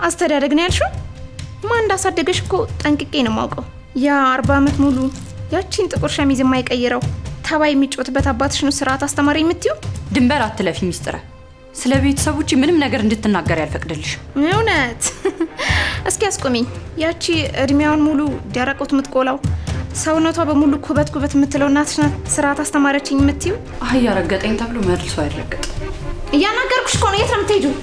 አስተዳደግ ነው ያልሽው? ማን እንዳሳደገሽ እኮ ጠንቅቄ ነው የማውቀው። ያ 40 ዓመት ሙሉ ያቺን ጥቁር ሸሚዝ የማይቀይረው ተባይ የሚጮትበት አባትሽ ነው ስርዓት አስተማሪ የምትይው? ድንበር አትለፊ ሚስጥረ። ስለ ቤተሰቦች ምንም ነገር እንድትናገር ያልፈቅድልሽ። እውነት? እስኪ አስቆሚኝ። ያቺ እድሜዋን ሙሉ ደረቆት የምትቆላው ሰውነቷ በሙሉ ኩበት የምትለው እናትሽ ናት ስርዓት አስተማረችኝ የምትይው? አህያ ረገጠኝ ተብሎ መልሶ አይረገጥ። እያናገርኩሽ እኮ ነው። የት ነው የምትሄጂው?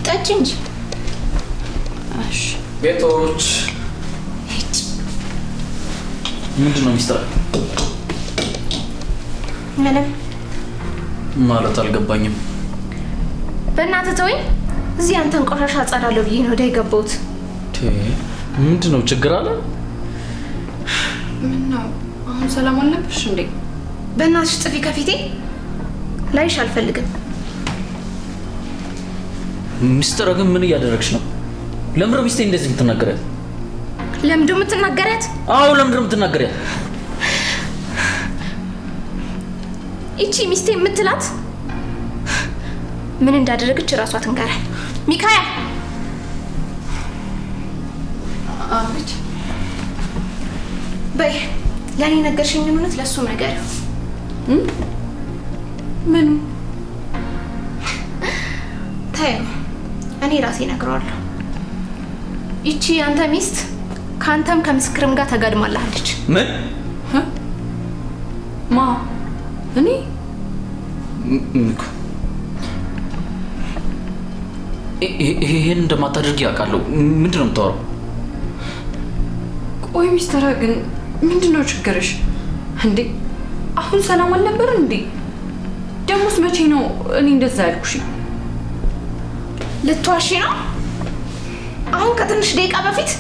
ጠጪ እንጂ። እሺ ቤቶች ምንድን ነው ሚስጥር? ምንም ማለት አልገባኝም። በእናትህ ተወኝ። እዚህ አንተን ቆሻሻ አጸዳለሁ ብዬ ነው ወደ የገባሁት። ምንድን ነው ችግር አለ? ምን ነው አሁን ሰላም አልነበርሽ እንዴ? በእናትሽ ጥፊ ከፊቴ። ላይሽ አልፈልግም። ሚስጥር ግን ምን እያደረግሽ ነው? ለምንድነው ሚስቴ እንደዚህ የምትናገሪያት? ለምንድነው የምትናገሪያት? አዎ ለምንድነው የምትናገሪያት? ይቺ ሚስቴ የምትላት ምን እንዳደረገች እራሷ ትንገራል። ሚካኤል አቤት። በይ ለኔ ነገርሽኝ እውነት ለሱም ነገር ምን ታዩ? እኔ ራሴ ነግረዋለሁ። ይቺ አንተ ሚስት ካንተም ከምስክርም ጋር ተጋድማለች። ምን? ማ? እኔ ይሄን እንደማታደርጊ ያውቃለሁ። ምንድነው የምታወራው? ቆይ ሚስተር ግን ምንድነው ችግርሽ እንዴ? አሁን ሰላም አልነበር እንዴ? ደሞስ መቼ ነው እኔ እንደዛ ያልኩሽ? ልትዋሺ ነው? አሁን ከትንሽ ደቂቃ በፊት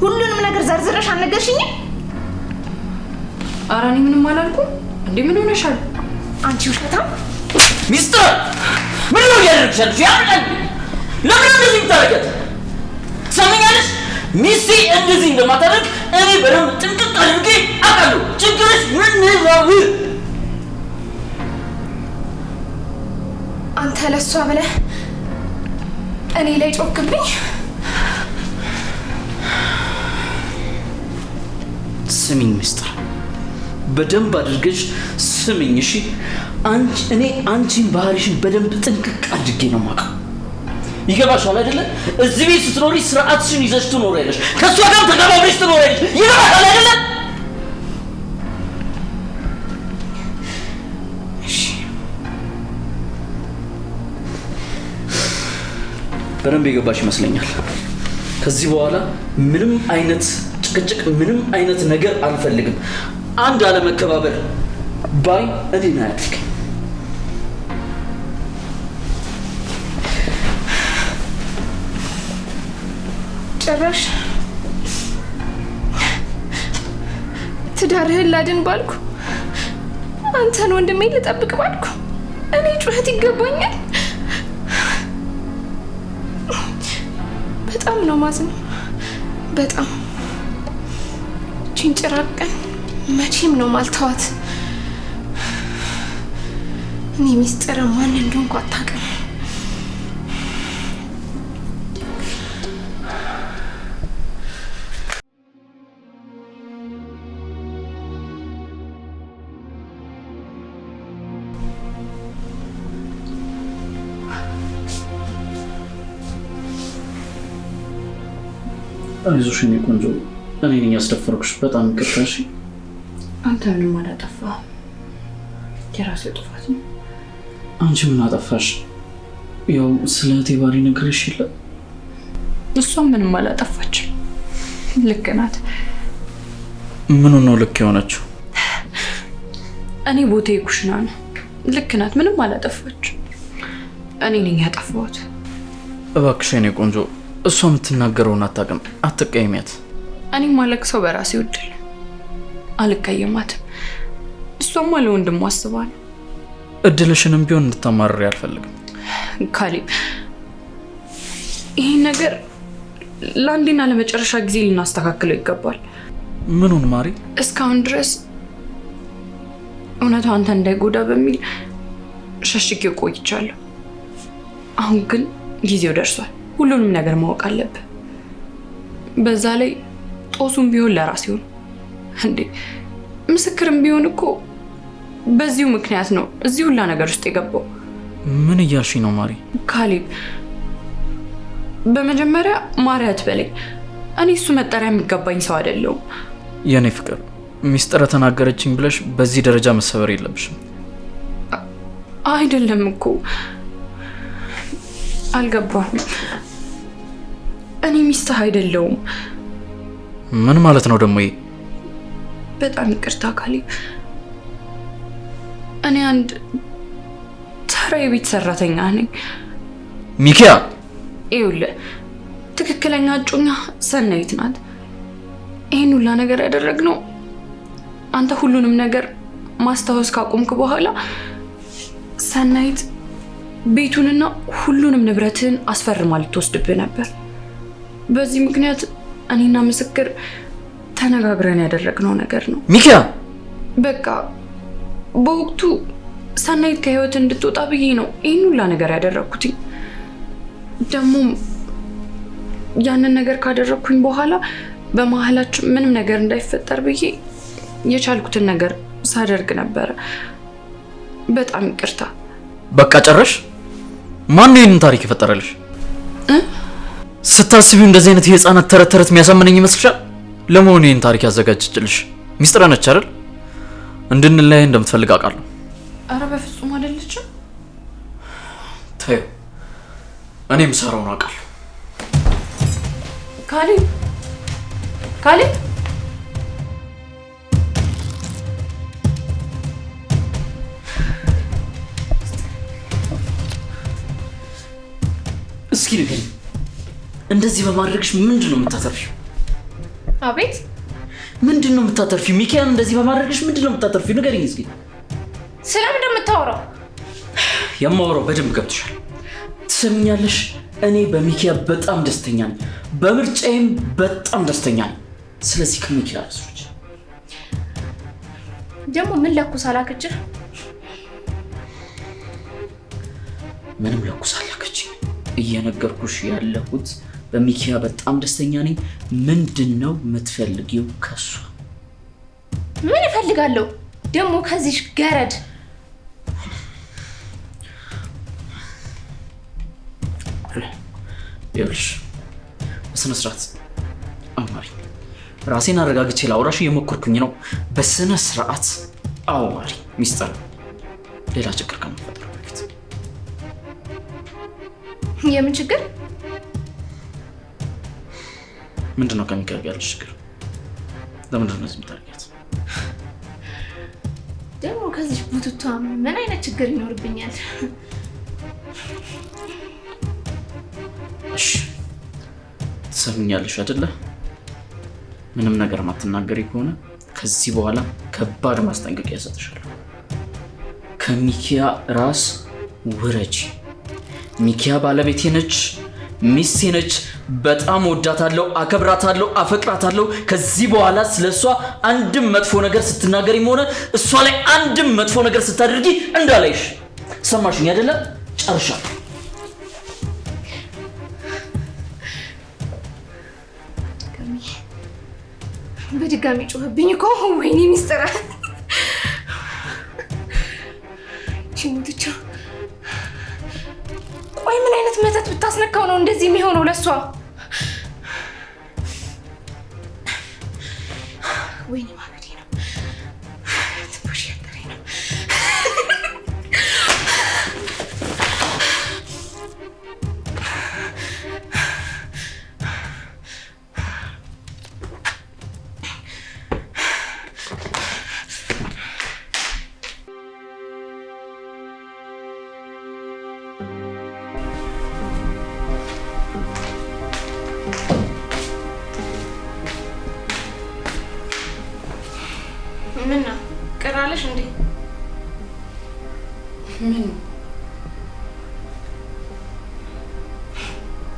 ሁሉንም ነገር ዘርዝረሽ አልነገርሽኝም? ኧረ እኔ ምንም አላልኩም። እንዴ ምን ሆነሻል አንቺ ውሸታም! ሚስጥር ምን ነው ያደርግሻለሽ? ያምጣል። ለምን እንደዚህ ታረጋት? ሰምኛለሽ? ሚስቴ እንደዚህ እንደማታደርግ እኔ በደንብ ጥንቅቅ አድርጌ አውቃለሁ። ችግርሽ ምን ነው? አንተ ለሷ ብለህ እኔ ላይ ጮክብኝ። ስሚኝ ሚስጥር፣ በደንብ አድርገሽ ስሚኝ እሺ? እኔ አንቺን ባህሪሽን በደንብ ጥንቅቅ አድርጌ ነው የማውቀው። ይገባሻል አይደለ? እዚህ ቤት ስትኖሪ ስርዓትሽን ይዘሽ ትኖሪያለሽ፣ ከእሷ ጋር ተከባብረሽ ትኖሪያለሽ። ይገባሻል አይደለ? በደንብ የገባሽ ይመስለኛል። ከዚህ በኋላ ምንም አይነት ጭቅጭቅ፣ ምንም አይነት ነገር አልፈልግም። አንድ አለመከባበር ባይ እኔን አያድርገኝ። ጭራሽ ትዳርህን ላድን ባልኩ፣ አንተን ወንድሜ ልጠብቅ ባልኩ እኔ ጩኸት ይገባኛል? በጣም ነው ማዝነው። በጣም ጭንጭራቀን መቼም ነው ማልተዋት። እኔ ሚስጥር ማን እንደሆንኩ አታውቅም። አይዞሽ የኔ ቆንጆ፣ እኔ ነኝ ያስደፈርኩሽ። በጣም ይቅርታ እሺ። አንተ ምንም አላጠፋህም፣ የራስህ ጥፋት ነው። አንቺ ምን አጠፋሽ? ያው ስለ እህቴ ባሪ ነግሬሽ የለ? እሷም ምንም አላጠፋችም፣ ልክ ናት። ምኑን ነው ልክ የሆነችው? እኔ ቦታዬ ኩሽና ነው። ልክ ናት፣ ምንም አላጠፋችም። እኔ ነኝ ያጠፋሁት። እባክሽ የኔ ቆንጆ፣ እሷ የምትናገረውን አታውቅም፣ አትቀይሚያት። እኔ ማለቅ ሰው በራሴ ወድል አልቀየማትም። እሷማ ለወንድሟ አስባ ነው። እድልሽንም ቢሆን እንድታማርሪ አልፈልግም። ካሌብ ይሄን ነገር ለአንዴና ለመጨረሻ ጊዜ ልናስተካክለው ይገባል። ምኑን ማሪ? እስካሁን ድረስ እውነቱ አንተ እንዳይጎዳ በሚል ሸሽጌው ቆይቻለሁ። አሁን ግን ጊዜው ደርሷል። ሁሉንም ነገር ማወቅ አለብህ። በዛ ላይ ጦሱም ቢሆን ለራስ ይሁን እንዴ። ምስክርም ቢሆን እኮ በዚሁ ምክንያት ነው እዚህ ሁላ ነገር ውስጥ የገባው። ምን እያልሽኝ ነው ማሪ? ካሌብ፣ በመጀመሪያ ማሪ አትበለኝ። እኔ እሱ መጠሪያ የሚገባኝ ሰው አይደለሁም። የኔ ፍቅር፣ ሚስጥር ተናገረችኝ ብለሽ በዚህ ደረጃ መሰበር የለብሽም። አይደለም እኮ አልገባህም። እኔ ሚስትህ አይደለሁም። ምን ማለት ነው ደግሞ ይሄ? በጣም ይቅርታ ካሌብ። እኔ አንድ ተራ የቤት ሰራተኛ ነኝ። ሚኪያ፣ ይኸውልህ ትክክለኛ እጮኛ ሰናይት ናት። ይሄን ሁላ ነገር ያደረግነው አንተ ሁሉንም ነገር ማስታወስ ካቆምክ በኋላ ሰናይት ቤቱንና ሁሉንም ንብረትን አስፈርማ ልትወስድብህ ነበር። በዚህ ምክንያት እኔና ምስክር ተነጋግረን ያደረግነው ነገር ነው። ሚኪያ፣ በቃ በወቅቱ ሰናይት ከህይወት እንድትወጣ ብዬ ነው ይህን ሁላ ነገር ያደረግኩትኝ። ደግሞም ያንን ነገር ካደረግኩኝ በኋላ በመሀላችን ምንም ነገር እንዳይፈጠር ብዬ የቻልኩትን ነገር ሳደርግ ነበረ። በጣም ይቅርታ። በቃ ጨረሽ? ማን ነው ይህንን ታሪክ የፈጠረልሽ? ስታስቢው እንደዚህ አይነት የህፃናት ተረት ተረት የሚያሳምነኝ ይመስልሻል? ለመሆኑ ይህን ታሪክ ያዘጋጀችልሽ ሚስጥር ነች አይደል? እንድንለያይ እንደምትፈልግ አውቃለሁ። አረ በፍጹም አይደለችም። ተይው፣ እኔም ሰራውን አውቃለሁ። ካሌብ፣ ካሌብ፣ እስኪ ንገሪኝ፣ እንደዚህ በማድረግሽ ምንድን ነው የምታተርፊው? አቤት፣ ምንድን ነው የምታተርፊው? ሚኪያን እንደዚህ በማድረግሽ ምንድን ነው የምታተርፊው? ንገሪኝ እስኪ። ስለምን እንደምታወራው? የማወራው በደንብ ገብቶሻል። ትሰሚኛለሽ? እኔ በሚኪያ በጣም ደስተኛ ነኝ። በምርጫዬም በጣም ደስተኛ ነኝ። ስለዚህ ከሚኪያ አስሩች። ደግሞ ምን ለኩስ አላከችህ? ምንም ለኩስ አላከችኝ። እየነገርኩሽ ያለሁት በሚኪያ በጣም ደስተኛ ነኝ። ምንድነው የምትፈልጊው ከሷ? ምን እፈልጋለሁ ደግሞ ከዚህ ገረድ? ይኸውልሽ፣ በስነ ስርዓት አውሪ። ራሴን አረጋግቼ ላውራሽ እየሞከርኩኝ ነው። በስነ ስርዓት አውሪ። ሚስጥር ሌላ ችግር ከመፈጠሩ በፊት። የምን ችግር? ምንድነው ከሚኪያ ጋር ያለሽ ችግር? ለምንድን ነው እዚህ የምታደርጊያት? ደግሞ ከዚህ ቡቱቷ ምን አይነት ችግር ይኖርብኛል? እሺ ትሰምኛለሽ አይደለ? ምንም ነገር ማትናገሪ ከሆነ ከዚህ በኋላ ከባድ ማስጠንቀቂያ እሰጥሻለሁ። ከሚኪያ ራስ ውረጂ። ሚኪያ ባለቤቴ ነች፣ ሚስቴ ነች። በጣም ወዳታለሁ፣ አከብራታለሁ፣ አፈቅራታለሁ። ከዚህ በኋላ ስለሷ አንድም መጥፎ ነገር ስትናገሪም ሆነ እሷ ላይ አንድም መጥፎ ነገር ስታደርጊ እንዳላይሽ። ሰማሽኝ አይደለ? ጨርሻለሁ። በድጋሚ ጮህብኝ እኮ። ወይኔ ሚስጥር ቺሙትቻ። ቆይ ምን አይነት መተት ብታስነካው ነው እንደዚህ የሚሆነው ለሷ? ወይኔ ማበዴ ነው። ትንሽ ያጠረኝ ነው። ምን ነው ቀራለሽ እንዴ? ምን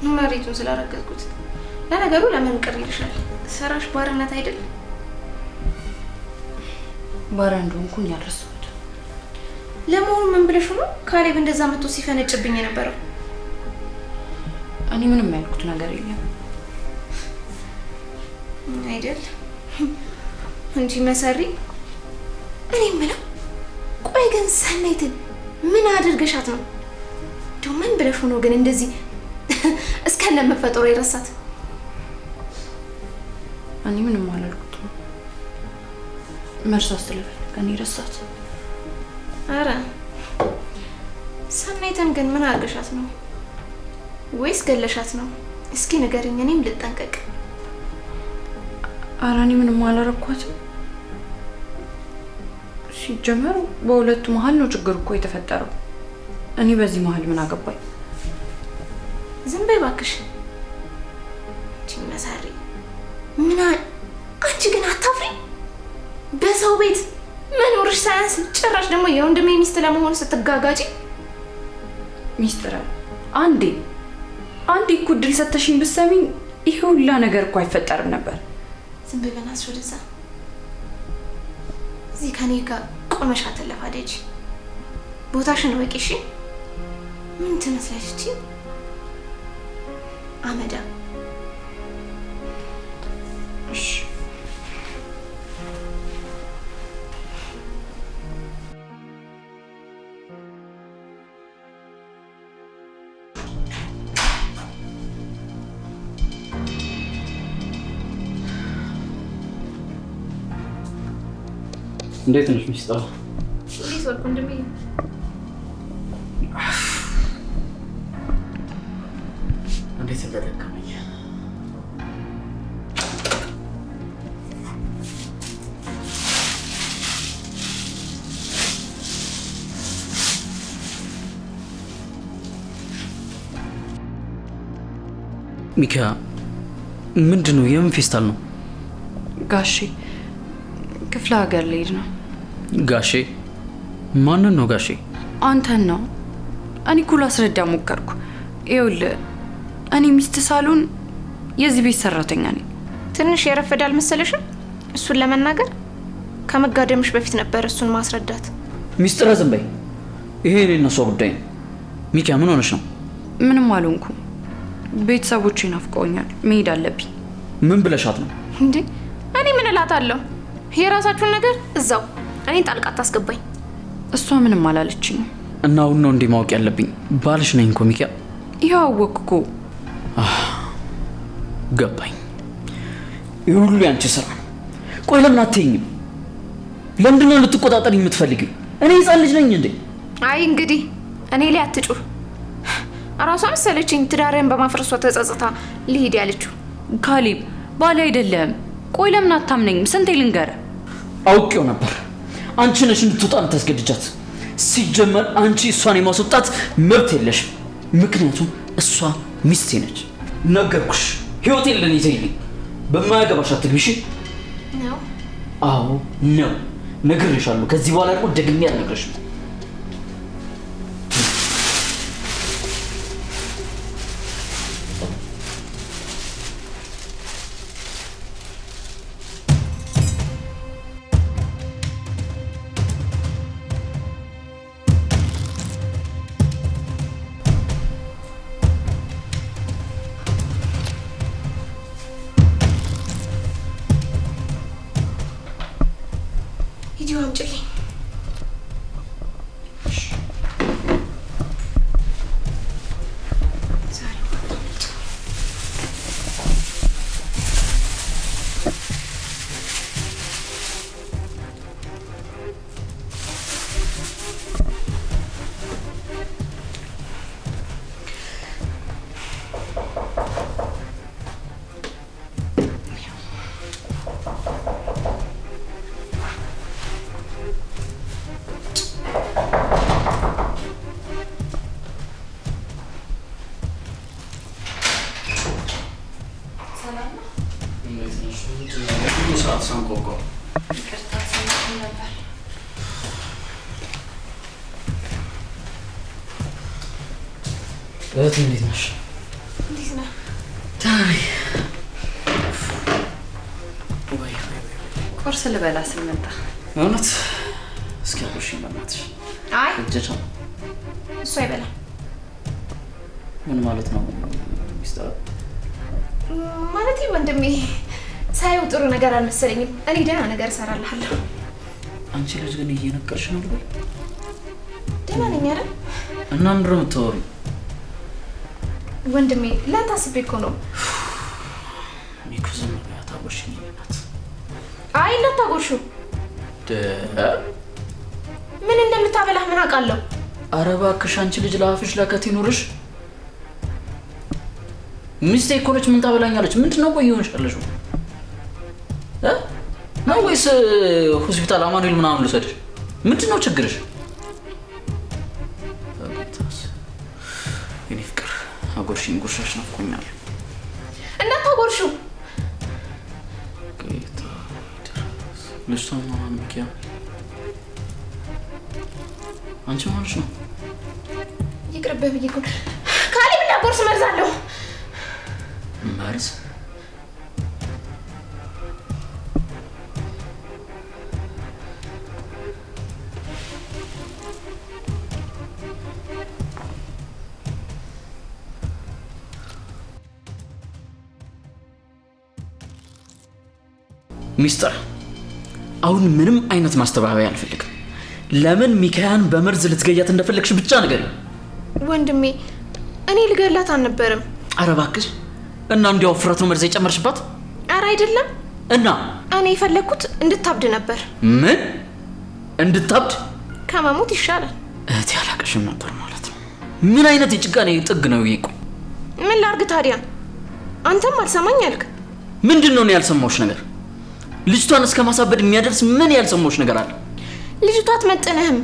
መሬቱን ስላረገጥኩት። ለነገሩ ለምን ቅር ይልሻል? ስራሽ ባርነት አይደል? ባሪያ እንደሆንኩኝ ያልረሳሁት። ለመሆኑ ምን ብለሽ ነው ካሌብ እንደዛ መጥቶ ሲፈነጭብኝ የነበረው? እኔ ምንም ያልኩት ነገር የለም አይደል እንጂ መሰሪ። እኔ የምለው ቆይ ግን ሰናይትን ምን አድርገሻት ነው? እንደው ምን ብለሽ ሆኖ ግን እንደዚህ እስከነ መፈጠሩ የረሳት? እኔ ምንም አላልኩትም። መርሳት ስለፈለገ እኔ ረሳት። አረ ሰናይትን ግን ምን አድርገሻት ነው? ወይስ ገለሻት ነው? እስኪ ንገሪኝ፣ እኔም ልጠንቀቅ። አረ እኔ ምንም አላረኳትም። ሲጀመር በሁለቱ መሀል ነው ችግር እኮ የተፈጠረው። እኔ በዚህ መሀል ምን አገባኝ? ዝም በይ እባክሽ። እቺ መሰሪ ምን አንቺ ግን አታፍሪ? በሰው ቤት መኖርሽ ሳያንስ ጭራሽ ደግሞ የወንድሜ ሚስት ለመሆን ስትጋጋጪ። ሚስጥር አንዴ እኮ እድል ሰተሽኝ ብትሰሚኝ ይሄ ሁላ ነገር እኮ አይፈጠርም ነበር። ዝም በይ በእናትሽ ወደዛ። እዚህ ከኔ ጋር ቆመሽ አትለፋደጂ። ቦታሽን ወቂ እሺ። ምን ትመስላለች እቺ አመዳ? እሺ እንዴት ነሽ ሚስጥራ? እንዴት ወልኩ እንደምን እንዴት እንደደከመኝ። ሚካ ምንድን ነው? የምን ፌስታል ነው? ጋሼ ክፍለ ሀገር ልሄድ ነው። ጋሼ? ማንን ነው ጋሼ? አንተን ነው። እኔ እኮ ላስረዳ ሞከርኩ። ይኸውልህ እኔ ሚስት ሳልሆን የዚህ ቤት ሰራተኛ ነኝ። ትንሽ የረፈደ አልመሰለሽም? እሱን ለመናገር ከመጋደምሽ በፊት ነበር እሱን ማስረዳት። ሚስጥራ ዝም በይ። ይሄ እኔ እና እሷ ጉዳይ ነው። ሚካ ምን ሆነሽ ነው? ምንም አልሆንኩም። ቤተሰቦቼ ናፍቀውኛል። መሄድ አለብኝ። ምን ብለሻት ነው? እንዴ እኔ ምን እላታለሁ? የራሳችሁን ነገር እዛው። እኔ ጣልቃ አታስገባኝ። እሷ ምንም አላለችኝም። እና አሁን ነው እንዴ ማወቅ ያለብኝ? ባልሽ ነኝ እኮ ሚካ። ይኸው አወቅኩ እኮ። ገባኝ። ይህ ሁሉ ያንቺ ስራ ነው። ቆይ ለምን አትይኝም? ለምንድን ነው ልትቆጣጠሪኝ የምትፈልጊው? እኔ ህፃን ልጅ ነኝ እንዴ? አይ እንግዲህ እኔ ላይ አትጩህ። እራሷ መሰለችኝ ትዳሬን በማፍረሷ ተጸጽታ ልሂድ ያለችው። ካሌብ ባሌ አይደለም። ቆይ ለምን አታምነኝም? ስንቴ ልንገርህ? አውቄው ነበር። አንቺ ነሽ እንድትወጣ የምታስገድጃት። ሲጀመር አንቺ እሷን የማስወጣት መብት የለሽም። ምክንያቱም እሷ ሚስቴ ነች። ነገርኩሽ። ህይወቴን ለኔ ዘይልኝ። በማያገባሽ አትግቢሽ ነው? አዎ ነው። ነግሬሻለሁ። ከዚህ በኋላ ደግሞ ደግሜ አልነግርሽም። ሂጂ አምጪልኝ። እህት እንዴት ነሽ? እንዴት እንዴት ነህ? ታይ ቁርስ ልበላ ስመጣ እውነት እስኪ አብሽኝ በእናትሽ። አይ እጀቻ እሱ አይበላም። ምን ማለት ነው ሚስጥር? ማለት ወንድሜ ሳይው ጥሩ ነገር አልመሰለኝም። እኔ ደህና ነገር እሰራልሃለሁ። አንቺ ልጅ ግን እየነቀርሽ ነው ልበል? ደህና ነኝ አይደል? እና ምንድን ነው የምታወሪው? ወንድሜ ላንተ አስቤ እኮ ነው። እኔ እኮ ዝም ብያ ታጎርሽኝ ናት። አይ እንዳታጎርሹ። ምን እንደምታበላህ ምን አውቃለሁ? ኧረ እባክሽ አንቺ ልጅ ለአፍሽ ለከት ይኑርሽ። ሚስቴ እኮ ነች። ምን ታበላኛለች? ምንድን ነው ቆይ ይሆንሻለሽ ነው ወይስ ሆስፒታል አማኑኤል ምናምን ልውሰድሽ? ምንድን ነው ችግርሽ? የኔ ፍቅር አጎርሽኝ፣ ጉርሻሽ ናፍቆኛል። እንዳታጎርሹ። ጌታ ልጅቷ ማን ሚኪያ? አንቺ ማንሽ ነው? ይቅርብህ ብዬ እኮ ካሌብ እንዳጎርስ መርዛለሁ። መርዝ? ሚስጥር አሁን ምንም አይነት ማስተባበያ አልፈልግም። ለምን ሚካያን በመርዝ ልትገያት እንደፈለግሽ ብቻ ነገር ወንድሜ እኔ ልገላት አልነበረም። ኧረ እባክሽ እና እንዲያው ፍረት ነው መርዝ የጨመርሽባት? ኧረ አይደለም። እና እኔ የፈለግኩት እንድታብድ ነበር። ምን እንድታብድ? ከመሞት ይሻላል። እህቴ አላቀሽም ነበር ማለት ነው። ምን አይነት የጭካኔ ጥግ ነው ይሄ? ምን ላርግ ታዲያ? አንተም አልሰማኝ አልክ። ምንድነው ነው ያልሰማሁሽ ነገር? ልጅቷን እስከ ማሳበድ የሚያደርስ ምን ያልሰማሁሽ ነገር አለ? ልጅቷ አትመጥንህም።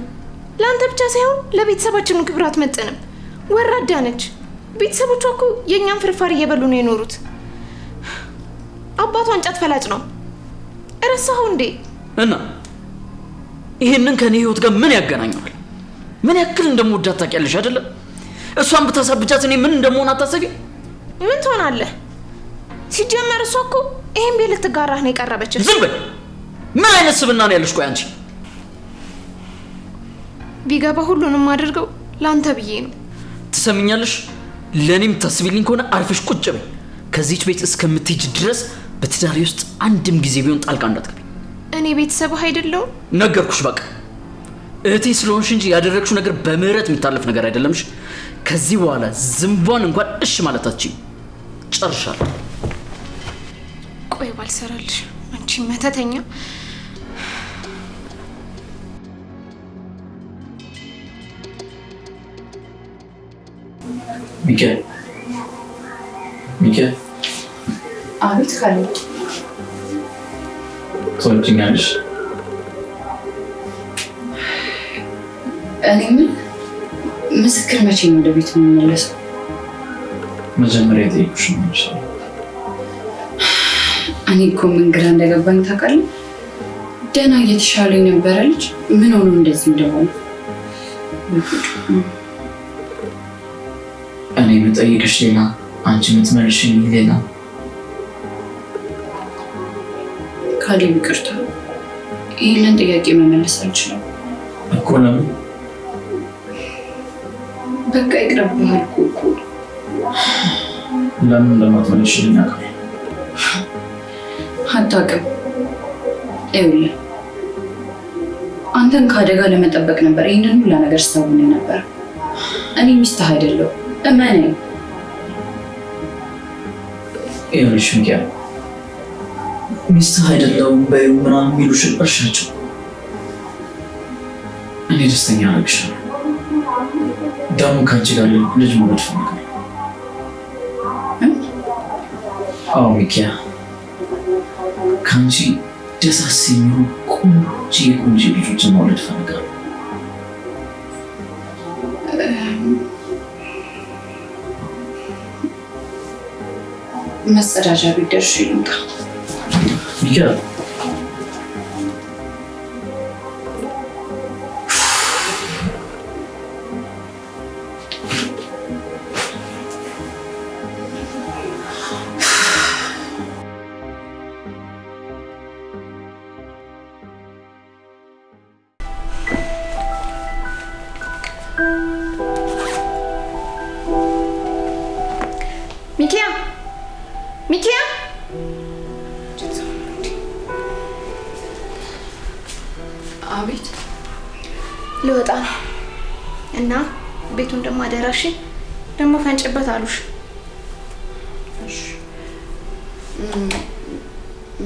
ለአንተ ብቻ ሳይሆን ለቤተሰባችን ክብር አትመጥንም። ወራዳ ነች። ቤተሰቦቿ እኮ የእኛን ፍርፋሪ እየበሉ ነው የኖሩት። አባቷ እንጨት ፈላጭ ነው። እረሳኸው እንዴ? እና ይሄንን ከኔ ህይወት ጋር ምን ያገናኘዋል? ምን ያክል እንደምወዳት ታውቂያለሽ አይደለ? እሷን ብታሳብጃት እኔ ምን እንደምሆን አታሰቢ? ምን ትሆናለህ? ሲጀመር እሷ እኮ ይሄን ቤት ልትጋራህ ነው የቀረበችው። ዝም በይ። ምን አይነት ስብና ነው ያለሽ? ቆይ አንቺ ቢገባ ሁሉንም አድርገው ላንተ ብዬ ነው። ትሰሚኛለሽ? ለኔም ታስቢልኝ ከሆነ አርፈሽ ቁጭ በይ። ከዚህች ቤት እስከምትሄጂ ድረስ በትዳሬ ውስጥ አንድም ጊዜ ቢሆን ጣልቃ እንዳትገቢ። እኔ ቤተሰብህ አይደለሁም? ነገርኩሽ በቃ። እህቴ ስለሆንሽ እንጂ ያደረግሽው ነገር በምህረት የሚታለፍ ነገር አይደለምሽ። ከዚህ በኋላ ዝምቧን እንኳን እሺ ማለት አትችይም። ጨርሻለሁ። ቆይ ባልሰራልሽ አንቺ መተተኛ። ሚካኤል ሚካኤል። አቤት ካሌብ። ትወጂኛለሽ? እኔ ምን ምስክር መቼ ነው ወደ ቤት የምንመለሰው? መጀመሪያ የጠየኩሽ ነው ይችላል። እኔ እኮ ምን ግራ እንደገባኝ ታውቃለህ? ደህና እየተሻለኝ ነበረ ልጅ ምን ሆኖ እንደዚህ እንደሆነ። እኔ የምጠይቅሽ ሌላ፣ አንቺ የምትመልሽኝ ሌላ። ካሌብ ይቅርታ፣ ይህንን ጥያቄ መመለስ አልችልም እኮ። ለምን? በቃ ይቅርብህ አልኩህ እኮ። ለምን እንደማትመልሽልኝ አውቃለሁ። አታውቅም። ይኸውልህ አንተን ከአደጋ ለመጠበቅ ነበር ይህንን ሁላ ነገር ስታውኝ ነበር። እኔ ሚስትህ አይደለሁ፣ እመነኝ። ይኸውልሽ ሚካኤል፣ ሚስትህ አይደለሁም በይው ምናምን የሚሉሽን እርሻቸው። እኔ ደስተኛ አደረግሻለሁ። ደግሞ ከአንቺ ጋር ልጅ መውለድ እፈልጋለሁ። አዎ ሚኪያ፣ ከአንቺ ደሳስ የሚሉ ቆንጆ ልጆችን መውለድ እፈልጋለሁ። መጸዳጃ ቤት ደርሼ ልምጣ። ሚኪያ ሚኪያ ሚኪያ አቤት። ልወጣ ነው እና ቤቱን ደግሞ አደራሽ ደግሞ ፈንጭበት አሉሽ። እሺ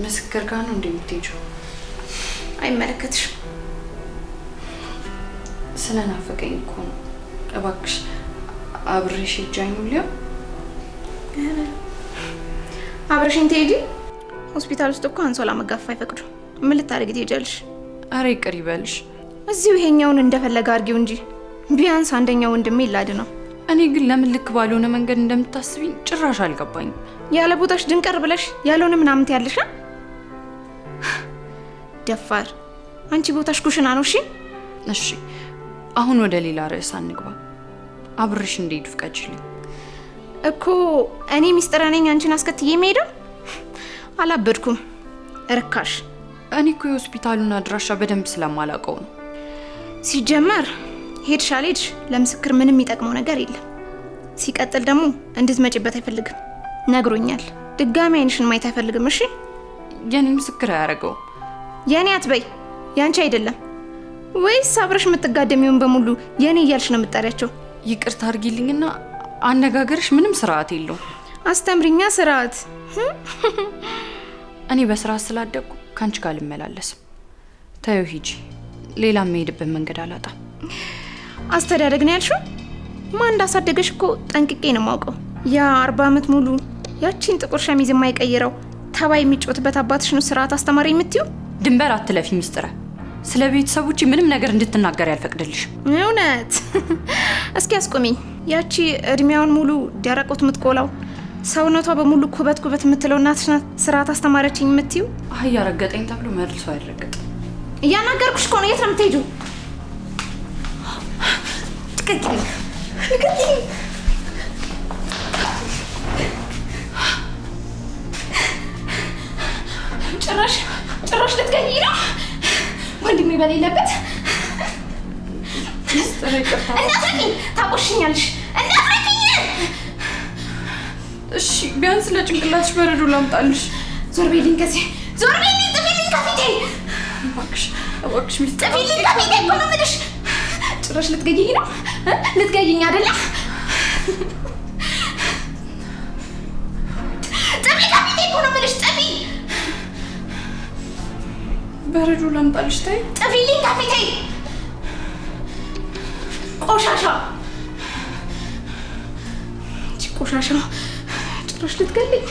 ምስክር ጋር ነው እንደምትሄጂው? አይመለከትሽም። ስለናፈቀኝ እኮ ነው። እባክሽ አብሬሽ ሂጃኝ ሊዮ አብረሽኝ ትሄጂ? ሆስፒታል ውስጥ እኮ አንሶላ መጋፋ አይፈቅዱ። ምን ልታደርጊ ትሄጃለሽ? አረ ይቅር ይበልሽ። እዚሁ ይሄኛውን እንደፈለገ አድርጊው እንጂ ቢያንስ አንደኛው ወንድሜ ይላድ ነው። እኔ ግን ለምን ልክ ባልሆነ መንገድ እንደምታስቢኝ ጭራሽ አልገባኝም። ያለ ቦታሽ ድንቀር ብለሽ ያልሆነ ምናምን ትያለሽ። ደፋር አንቺ ቦታሽ ኩሽና ነው። እሺ እሺ፣ አሁን ወደ ሌላ ርዕስ አንግባ። አብሬሽ እንድሄድ ፍቀጂልኝ እኮ። እኔ ሚስጥር ነኝ አንቺን አስከትዬ የምሄደው? አላበድኩም። ርካሽ። እኔ እኮ የሆስፒታሉን አድራሻ በደንብ ስለማላውቀው ነው። ሲጀመር ሄድሽ አልሄድሽ ለምስክር ምንም የሚጠቅመው ነገር የለም። ሲቀጥል ደግሞ እንድትመጪበት አይፈልግም ነግሮኛል። ድጋሚ አይንሽን ማየት አይፈልግም። እሺ የኔ ምስክር አያደርገውም። የኔ አትበይ፣ ያንቺ አይደለም። ወይስ አብረሽ የምትጋደሚውን በሙሉ የኔ እያልሽ ነው የምትጠሪያቸው? ይቅርታ አድርጊልኝና አነጋገርሽ ምንም ስርዓት የለውም። አስተምሪኛ ስርዓት። እኔ በስርዓት ስላደግኩ ካንቺ ጋር ልመላለስም። ታዩ ሂጂ፣ ሌላ የምሄድበት መንገድ አላጣም። አስተዳደግ ነው ያልሽው? ማን እንዳሳደገሽ እኮ ጠንቅቄ ነው የማውቀው። ያ 40 ዓመት ሙሉ ያቺን ጥቁር ሸሚዝ የማይቀይረው ተባይ የሚጮትበት አባትሽ ነው ስርዓት አስተማሪ የምትዩ? ድንበር አትለፊ ሚስጥረ። ስለ ቤተሰቦቼ ምንም ነገር እንድትናገር ያልፈቅድልሽም። እውነት? እስኪ አስቆሚኝ። ያቺ እድሜያውን ሙሉ ደረቆት የምትቆላው ሰውነቷ በሙሉ ኩበት ኩበት የምትለው እናትሽ ናት ስርዓት አስተማሪያችኝ የምትዩ? አህያ ረገጠኝ ተብሎ መልሶ አይረገጥ። እያናገርኩሽ እኮ ነው። የት ነው የምትሄጂው? ትክክል ትክክል። ጭራሽ ልትገኝ ነው ወንድሜ በሌለበት። እናትረኪኝ፣ ታቆሽኛለሽ። እናትረኪኝ። እሺ ቢያንስ ለጭንቅላትሽ በረዶ ላምጣልሽ። ዞር በይልኝ ከዚህ፣ ዞር በይልኝ። ጥፊልኝ ከፊቴ እባክሽ ሚስት፣ ጥፊልኝ ከፊቴ እኮ ነው የምልሽ። ጭራሽ ልትገይኝ ነው? ልትገይኝ አይደለ? ጥፊ ከፊቴ እኮ ነው የምልሽ። ጥፊ። በረዶ ላምጣልሽ። ታይ፣ ጥፊልኝ ከፊቴ ቆሻሻ። እቺ ቆሻሻ ጭራሽ ልትገልኝ።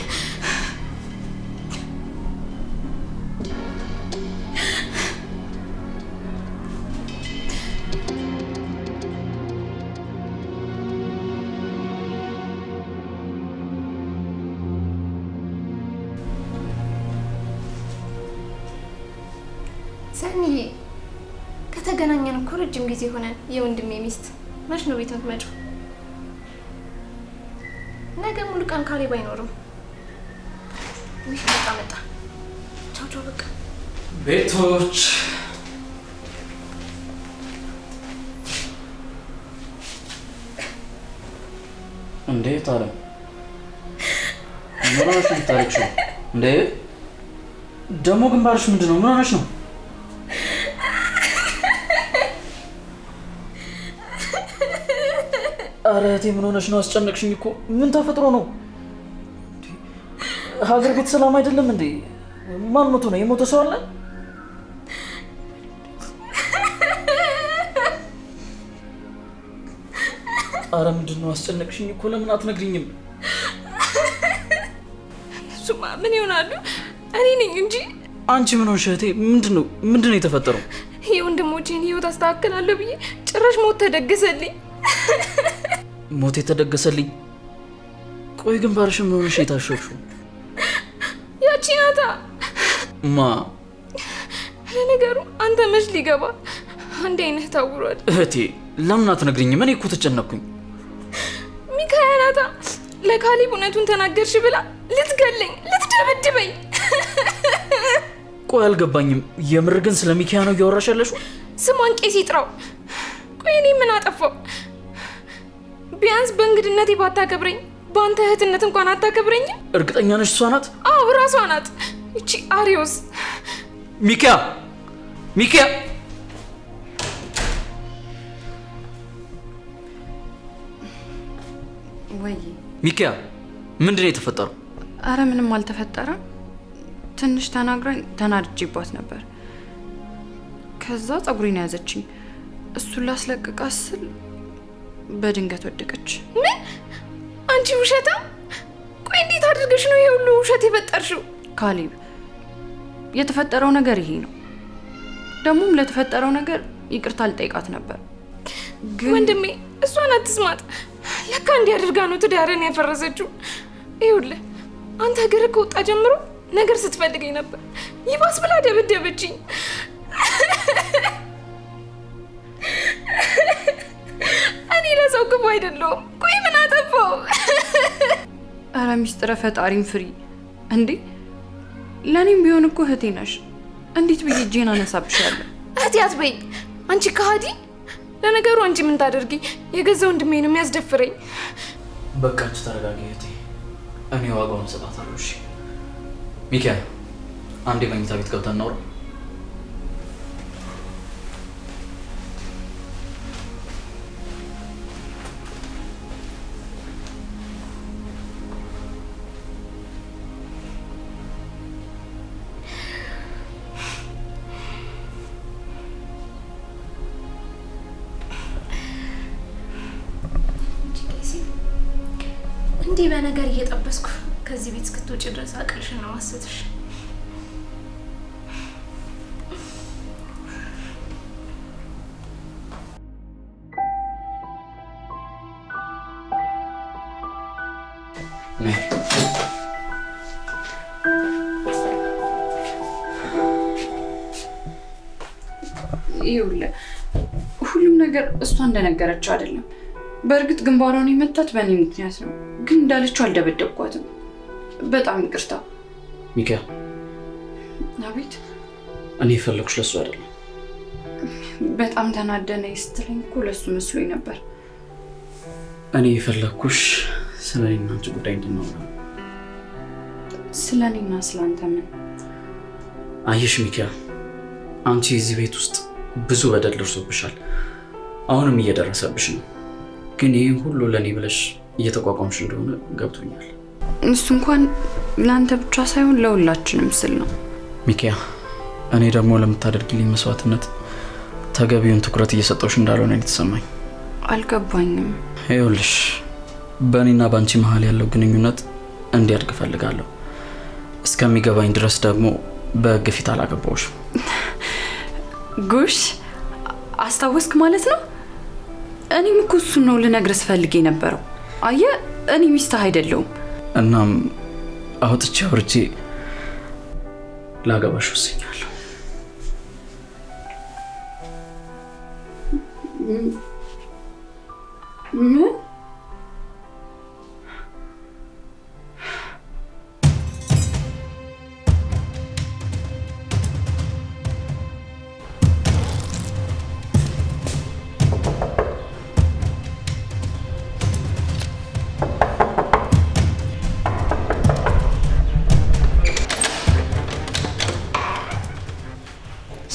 ሰኒ፣ ከተገናኘን እኮ ረጅም ጊዜ ሆነን። የወንድሜ ሚስት መች ነው ቤት የምትመጪው? ነገ ሙሉ ቀን ካሌብ አይኖርም። ሚሽ መጣ። ቻው ቻው። በቃ ቤቶች እንዴት አለ? ምን ሆነሽ ነው የምታለቅሽው? እንዴ ደግሞ ግንባርሽ ምንድን ነው? ምን ሆነሽ ነው? ኧረ እህቴ ምን ሆነሽ ነው? አስጨነቅሽኝ እኮ። ምን ተፈጥሮ ነው? ሀገር ቤት ሰላም አይደለም እንዴ? ማን ሞቶ ነው? የሞተ ሰው አለ? ኧረ ምንድን ነው? አስጨነቅሽኝ እኮ። ለምን አትነግሪኝም? እሱማ ምን ይሆናሉ? እኔ ነኝ እንጂ። አንቺ ምን ሆንሽ እህቴ? ምንድን ነው የተፈጠረው? የወንድሞቼን ህይወት አስተካክላለሁ ብዬ ጭራሽ ሞት ተደገሰልኝ። ሞት የተደገሰልኝ? ቆይ ግንባርሽን ምን ሆነሽ የታሸሽው? ያቺ ናታ። ማ? ለነገሩ አንተ መች ሊገባ አንድ አይነህ ታውሯል። እህቴ ለምን አትነግሪኝም? እኔ እኮ ተጨነቅኩኝ። ሚካያ ናታ። ለካሌብ እውነቱን ተናገርሽ ብላ ልትገለኝ፣ ልትደበድበኝ። ቆይ አልገባኝም። የምር ግን ስለ ሚካያ ነው እያወራሽ ያለሽው? ስሟን ቄስ ይጥራው። ቆይ እኔ ምን አጠፋው? ቢያንስ በእንግድነቴ ባታከብረኝ በአንተ እህትነት እንኳን አታከብረኝም? እርግጠኛ ነሽ እሷ ናት? አዎ ራሷ ናት። እቺ አሪዮስ። ሚኪያ ሚኪያ! ወይ ሚኪያ፣ ምንድን ነው የተፈጠረው? አረ ምንም አልተፈጠረም። ትንሽ ተናግራኝ ተናድጄባት ነበር። ከዛ ፀጉሬን ያዘችኝ። እሱን ላስለቅቃት ስል በድንገት ወደቀች። ምን? አንቺ ውሸታም! ቆይ እንዴት አድርገሽ ነው ይሄ ሁሉ ውሸት የፈጠርሽው? ካሌብ፣ የተፈጠረው ነገር ይሄ ነው። ደግሞም ለተፈጠረው ነገር ይቅርታ ልጠይቃት ነበር ግን ወንድሜ እሷን አትስማት። ለካ እንዲህ አድርጋ ነው ትዳርን ያፈረሰችው። ይኸውልህ አንተ ሀገር ከወጣ ጀምሮ ነገር ስትፈልገኝ ነበር። ይባስ ብላ ደበደበችኝ። እኔ ለሰው ክፉ አይደለሁም። ቆይ ምን አጠፋው? አረ ሚስጥረ ፈጣሪን ፍሪ እንዴ! ለኔም ቢሆን እኮ እህቴ ነሽ። እንዴት ብዬ እጄን አነሳብሻለሁ? እህቴ አትበይኝ አንቺ ከሃዲ። ለነገሩ አንቺ ምን ታደርጊ? የገዛ ወንድሜ ነው የሚያስደፍረኝ። በቃ አንቺ ተረጋጊ እህቴ፣ እኔ ዋጋውን እሰጣታለሁ። እሺ ሚኪያ፣ አንዴ መኝታ ቤት ገብተን እናውራ። እንዲህ በነገር እየጠበስኩ ከዚህ ቤት እስክትወጪ ድረስ አቅልሽን ነው ማስተሽ። ይኸውልህ ሁሉም ነገር እሷ እንደነገረችው አይደለም። በእርግጥ ግንባሯን የመታት በእኔ ምክንያት ነው፣ ግን እንዳለችው አልደበደብኳትም። በጣም ይቅርታ። ሚኪያ፣ አቤት። እኔ የፈለኩሽ ለሱ አይደለም። በጣም ተናደነ ስትለኝ እኮ ለሱ መስሎኝ ነበር። እኔ የፈለኩሽ ስለኔና አንቺ ጉዳይ እንድናወራ። ስለኔና ስላንተ ምን? አየሽ ሚኪያ፣ አንቺ እዚህ ቤት ውስጥ ብዙ በደል ደርሶብሻል። አሁንም እየደረሰብሽ ነው። ግን ይህ ሁሉ ለኔ ብለሽ እየተቋቋምሽ እንደሆነ ገብቶኛል። እሱ እንኳን ለአንተ ብቻ ሳይሆን ለሁላችንም ስል ነው። ሚኪያ፣ እኔ ደግሞ ለምታደርጊልኝ መስዋዕትነት ተገቢውን ትኩረት እየሰጠሁሽ እንዳልሆነ የተሰማኝ። አልገባኝም። ይኸውልሽ በእኔና በአንቺ መሀል ያለው ግንኙነት እንዲያድግ እፈልጋለሁ። እስከሚገባኝ ድረስ ደግሞ በሕግ ፊት አላገባሁሽም። ጉሽ አስታወስክ ማለት ነው? እኔም እኮ እሱን ነው ልነግርህ ስፈልግ የነበረው። አየህ እኔ ሚስትህ አይደለሁም። እናም አውጥቼ አውርቼ ላገባሽ ወስኛለሁ። ምን?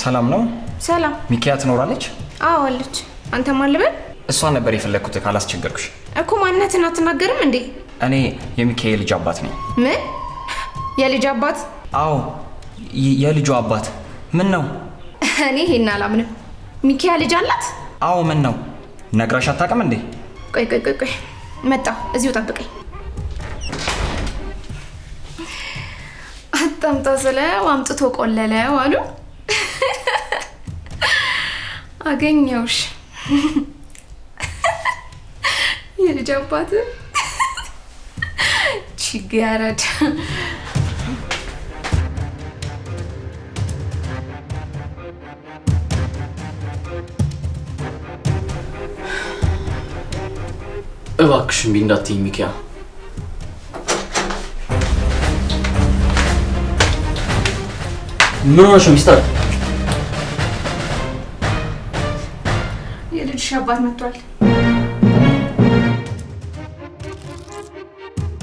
ሰላም ነው? ሰላም። ሚኪያ ትኖራለች? አዎ አለች። አንተ ማን ልበል? እሷ ነበር የፈለኩት ካላስቸገርኩሽ። እኮ ማንነትን አትናገርም እንዴ? እኔ የሚኪያ የልጅ አባት ነኝ። ምን? የልጅ አባት? አዎ የልጁ አባት። ምን ነው? እኔ ይሄን አላምንም። ሚኪያ ልጅ አላት? አዎ ምን ነው? ነግራሽ አታውቅም እንዴ? ቆይ መጣሁ። እዚሁ ጠብቀኝ። አጣምጣ ስለው አምጥቶ ቆለለው አሉ። አገኘውሽ የልጅ አባት ችግያረድ። እባክሽ እምቢ እንዳትይኝ ሚኪያ። ምን ሆነሽ ሚስተር? የልጅሽ አባት መጥቷል።